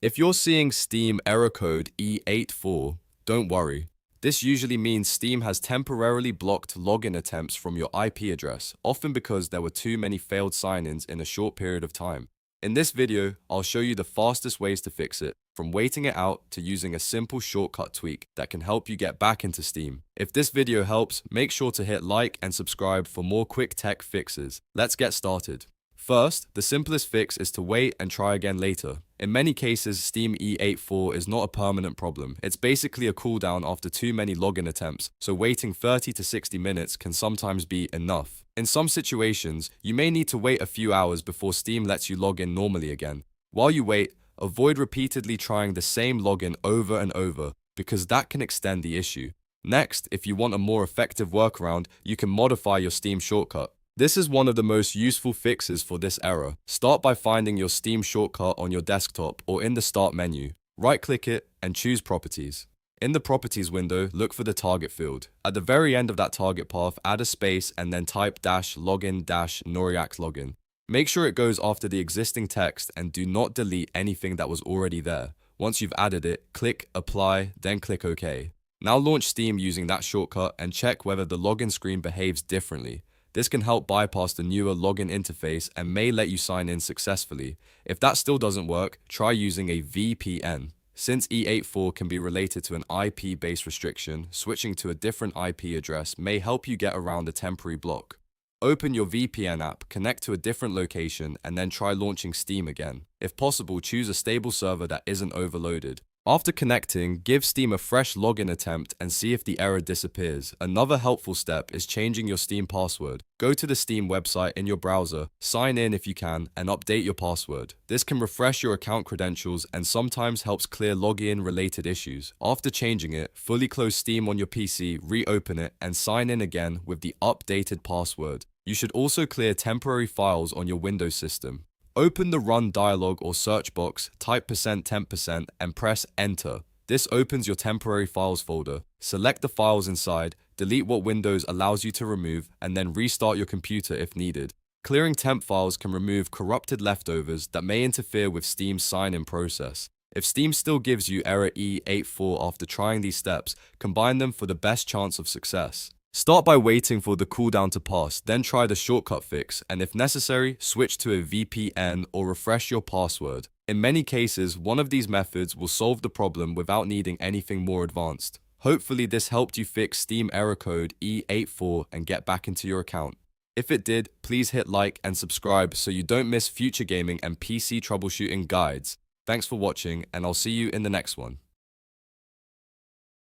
If you're seeing Steam error code E84, don't worry. This usually means Steam has temporarily blocked login attempts from your IP address, often because there were too many failed sign-ins in a short period of time. In this video, I'll show you the fastest ways to fix it, from waiting it out to using a simple shortcut tweak that can help you get back into Steam. If this video helps, make sure to hit like and subscribe for more quick tech fixes. Let's get started. First, the simplest fix is to wait and try again later. In many cases, Steam E84 is not a permanent problem. It's basically a cooldown after too many login attempts, so waiting 30 to 60 minutes can sometimes be enough. In some situations, you may need to wait a few hours before Steam lets you log in normally again. While you wait, avoid repeatedly trying the same login over and over, because that can extend the issue. Next, if you want a more effective workaround, you can modify your Steam shortcut. This is one of the most useful fixes for this error. Start by finding your Steam shortcut on your desktop or in the Start menu. Right-click it and choose Properties. In the Properties window, look for the target field. At the very end of that target path, add a space and then type -login-Noreactlogin. Make sure it goes after the existing text and do not delete anything that was already there. Once you've added it, click Apply, then click OK. Now launch Steam using that shortcut and check whether the login screen behaves differently. This can help bypass the newer login interface and may let you sign in successfully. If that still doesn't work, try using a VPN. Since E84 can be related to an IP-based restriction, switching to a different IP address may help you get around the temporary block. Open your VPN app, connect to a different location, and then try launching Steam again. If possible, choose a stable server that isn't overloaded. After connecting, give Steam a fresh login attempt and see if the error disappears. Another helpful step is changing your Steam password. Go to the Steam website in your browser, sign in if you can, and update your password. This can refresh your account credentials and sometimes helps clear login-related issues. After changing it, fully close Steam on your PC, reopen it, and sign in again with the updated password. You should also clear temporary files on your Windows system. Open the Run dialog or search box, type %temp% and press Enter. This opens your temporary files folder. Select the files inside, delete what Windows allows you to remove, and then restart your computer if needed. Clearing temp files can remove corrupted leftovers that may interfere with Steam's sign-in process. If Steam still gives you error E84 after trying these steps, combine them for the best chance of success. Start by waiting for the cooldown to pass, then try the shortcut fix, and if necessary, switch to a VPN or refresh your password. In many cases, one of these methods will solve the problem without needing anything more advanced. Hopefully this helped you fix Steam error code E84 and get back into your account. If it did, please hit like and subscribe so you don't miss future gaming and PC troubleshooting guides. Thanks for watching, and I'll see you in the next one.